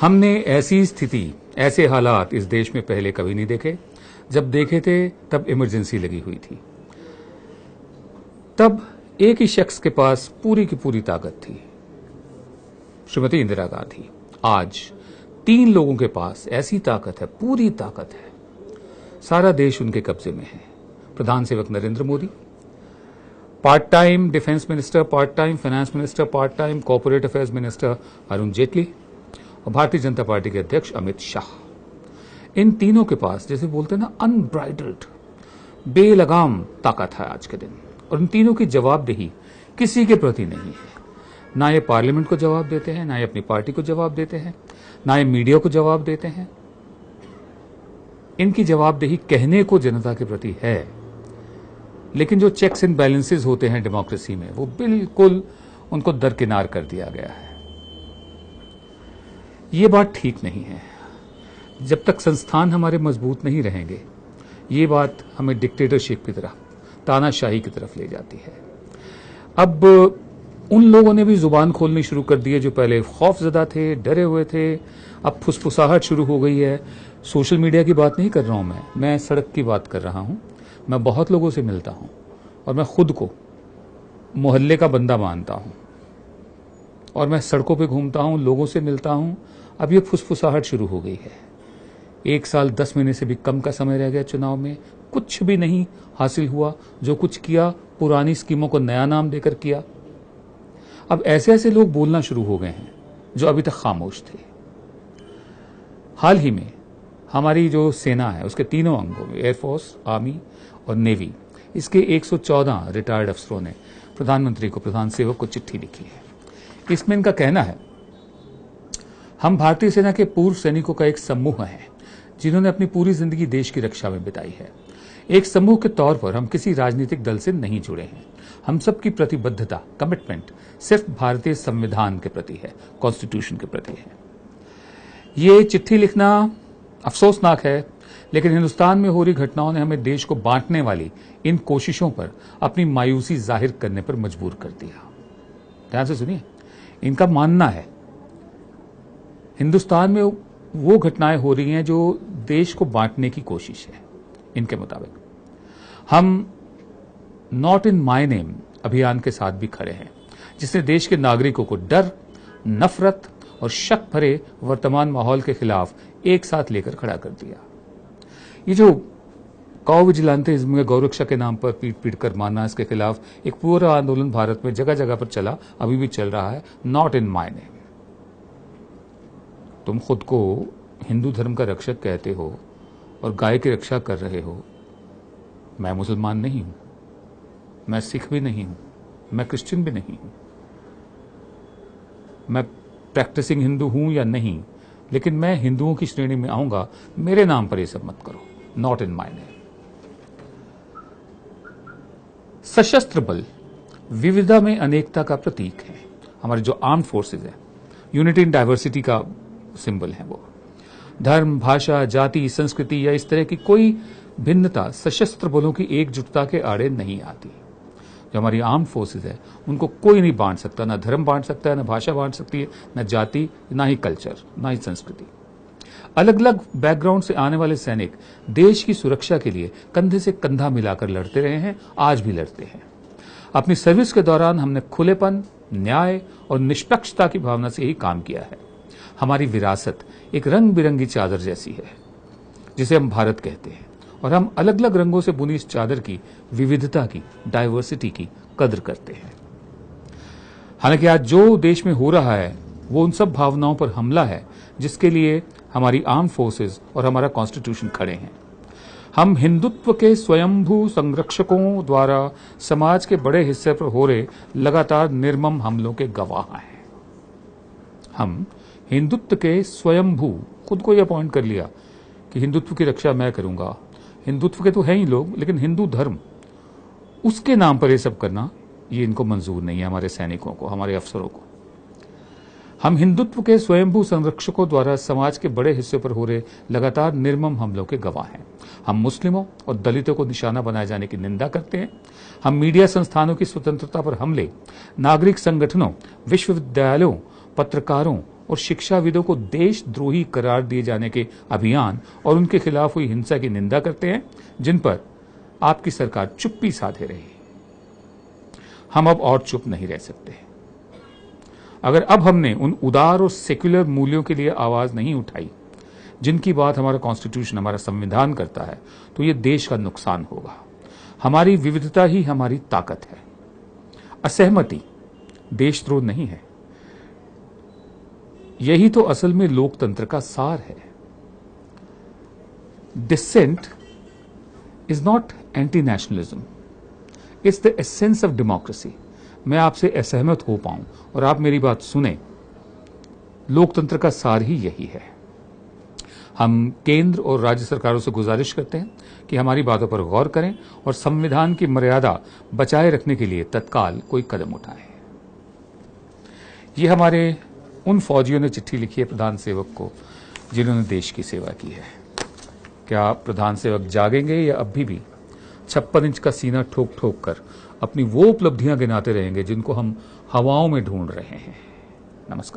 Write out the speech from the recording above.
हमने ऐसी स्थिति, ऐसे हालात इस देश में पहले कभी नहीं देखे। जब देखे थे तब इमरजेंसी लगी हुई थी। तब एक ही शख्स के पास पूरी की पूरी ताकत थी, श्रीमती इंदिरा गांधी। आज 3 लोगों के पास ऐसी ताकत है, पूरी ताकत है, सारा देश उनके कब्जे में है। प्रधान सेवक Narendra Modi, part time defence minister, part time finance minister, part time corporate affairs minister Arun Jaitley और भारतीय जनता पार्टी के अध्यक्ष अमित शाह। इन तीनों के पास, जैसे बोलते हैं ना, अनब्राइडल्ड, बेलगाम ताकत है आज के दिन। और इन तीनों की जवाबदेही किसी के प्रति नहीं है। ना ये पार्लियामेंट को जवाब देते हैं, ना ये अपनी पार्टी को जवाब देते हैं, ना ये मीडिया को जवाब देते हैं। इनकी जवाबदेही कहने को जनता के प्रति है, लेकिन जो चेक्स एंड बैलेंसेस होते हैं डेमोक्रेसी में, वो बिल्कुल उनको दरकिनार कर दिया गया है। ये बात ठीक नहीं है। जब तक संस्थान हमारे मजबूत नहीं रहेंगे, ये बात हमें डिक्टेटरशिप की तरफ, तानाशाही की तरफ ले जाती है। अब उन लोगों ने भी जुबान खोलनी शुरू कर दी है जो पहले खौफजदा थे, डरे हुए थे। अब फुसफुसाहट शुरू हो गई है। सोशल मीडिया की बात नहीं कर रहा हूं मैं सड़क की बात कर रहा हूं। मैं बहुत लोगों से मिलता हूं और मैं खुद को मोहल्ले का बंदा मानता हूं और मैं सड़कों पे घूमता हूं, लोगों से मिलता हूं। अब ये फुसफुसाहट शुरू हो गई है। 1 साल 10 महीने से भी कम का समय रह गया चुनाव में, कुछ भी नहीं हासिल हुआ। जो कुछ किया, पुरानी स्कीमों को नया नाम देकर किया। अब ऐसे ऐसे लोग बोलना शुरू हो गए हैं जो अभी तक खामोश थे। हाल ही में हमारी जो सेना है, उसके तीनों अंगों में, एयरफोर्स, आर्मी और नेवी, इसके 114 रिटायर्ड अफसरों ने प्रधानमंत्री को, प्रधान सेवक को चिट्ठी लिखी है। इसमें इनका कहना है, हम भारतीय सेना के पूर्व सैनिकों का एक समूह है जिन्होंने अपनी पूरी जिंदगी देश की रक्षा में बिताई है। एक समूह के तौर पर हम किसी राजनीतिक दल से नहीं जुड़े हैं। हम सबकी प्रतिबद्धता, कमिटमेंट सिर्फ भारतीय संविधान के प्रति है, कॉन्स्टिट्यूशन के प्रति है। ये चिट्ठी लिखना अफसोसनाक है, लेकिन हिंदुस्तान में हो रही घटनाओं ने हमें देश को बांटने वाली इन कोशिशों पर अपनी मायूसी जाहिर करने पर मजबूर कर दिया। ध्यान से सुनिए, इनका मानना है हिंदुस्तान में वो घटनाएं हो रही हैं जो देश को बांटने की कोशिश है। इनके मुताबिक हम नॉट इन माय नेम अभियान के साथ भी खड़े हैं, जिसने देश के नागरिकों को डर, नफरत और शक भरे वर्तमान माहौल के खिलाफ एक साथ लेकर खड़ा कर दिया। ये जो काउ विजिलेंटिज्म में गौरक्षा के नाम पर पीट पीट कर मारना, इसके खिलाफ एक पूरा आंदोलन भारत में जगह जगह पर चला, अभी भी चल रहा है। Not in my name. तुम खुद को हिंदू धर्म का रक्षक कहते हो और गाय की रक्षा कर रहे हो। मैं मुसलमान नहीं हूं, मैं सिख भी नहीं हूं, मैं क्रिश्चियन भी नहीं हूं, मैं प्रैक्टिसिंग हिंदू हूं या नहीं, लेकिन मैं हिंदुओं की श्रेणी में आऊंगा। मेरे नाम पर यह सब मत करो। Not in my name. सशस्त्र बल विविधता में अनेकता का प्रतीक है। हमारे जो आर्म्ड फोर्सेज है, यूनिटी इन डाइवर्सिटी का सिंबल है। वो धर्म, भाषा, जाति, संस्कृति या इस तरह की कोई भिन्नता सशस्त्र बलों की एकजुटता के आड़े नहीं आती। जो हमारी आर्म्ड फोर्सेज है, उनको कोई नहीं बांट सकता। ना धर्म बांट सकता है, ना भाषा बांट सकती है, ना जाति, ना ही कल्चर, ना ही संस्कृति। अलग अलग बैकग्राउंड से आने वाले सैनिक देश की सुरक्षा के लिए कंधे से कंधा मिलाकर लड़ते रहे हैं, आज भी लड़ते हैं। अपनी सर्विस के दौरान हमने खुलेपन, न्याय और निष्पक्षता की भावना से ही काम किया है। हमारी विरासत एक रंग बिरंगी चादर जैसी है, जिसे हम भारत कहते हैं, और हम अलग अलग रंगों से बुनी इस चादर की, विविधता की, डाइवर्सिटी की कदर करते हैं। हालांकि आज जो देश में हो रहा है वो उन सब भावनाओं पर हमला है जिसके लिए हमारी आर्म फोर्सेस और हमारा कॉन्स्टिट्यूशन खड़े हैं। हम हिंदुत्व के स्वयंभू संरक्षकों द्वारा समाज के बड़े हिस्से पर हो रहे लगातार निर्मम हमलों के गवाह हैं। हम हिंदुत्व के स्वयंभू, खुद को यह अपॉइंट कर लिया कि हिंदुत्व की रक्षा मैं करूंगा। हिंदुत्व के तो हैं ही लोग, लेकिन हिंदू धर्म, उसके नाम पर यह सब करना, ये इनको मंजूर नहीं है। हमारे सैनिकों को, हमारे अफसरों को। हम हिंदुत्व के स्वयंभू संरक्षकों द्वारा समाज के बड़े हिस्से पर हो रहे लगातार निर्मम हमलों के गवाह हैं। हम मुस्लिमों और दलितों को निशाना बनाए जाने की निंदा करते हैं। हम मीडिया संस्थानों की स्वतंत्रता पर हमले, नागरिक संगठनों, विश्वविद्यालयों, पत्रकारों और शिक्षाविदों को देशद्रोही करार दिए जाने के अभियान और उनके खिलाफ हुई हिंसा की निंदा करते हैं, जिन पर आपकी सरकार चुप्पी साधे रही। हम अब और चुप नहीं रह सकते। अगर अब हमने उन उदार और सेक्युलर मूल्यों के लिए आवाज नहीं उठाई जिनकी बात हमारा कॉन्स्टिट्यूशन, हमारा संविधान करता है, तो ये देश का नुकसान होगा। हमारी विविधता ही हमारी ताकत है। असहमति देशद्रोह नहीं है। यही तो असल में लोकतंत्र का सार है। Dissent is not anti nationalism, it's the essence of democracy. मैं आपसे असहमत हो पाऊं और आप मेरी बात सुने, लोकतंत्र का सार ही यही है। हम केंद्र और राज्य सरकारों से गुजारिश करते हैं कि हमारी बातों पर गौर करें और संविधान की मर्यादा बचाए रखने के लिए तत्काल कोई कदम उठाएं। ये हमारे उन फौजियों ने चिट्ठी लिखी है प्रधान सेवक को जिन्होंने देश की सेवा की है। क्या प्रधान सेवक जागेंगे या अभी भी 56 इंच का सीना ठोक ठोक कर अपनी वो उपलब्धियां गिनाते रहेंगे जिनको हम हवाओं में ढूंढ रहे हैं? नमस्कार।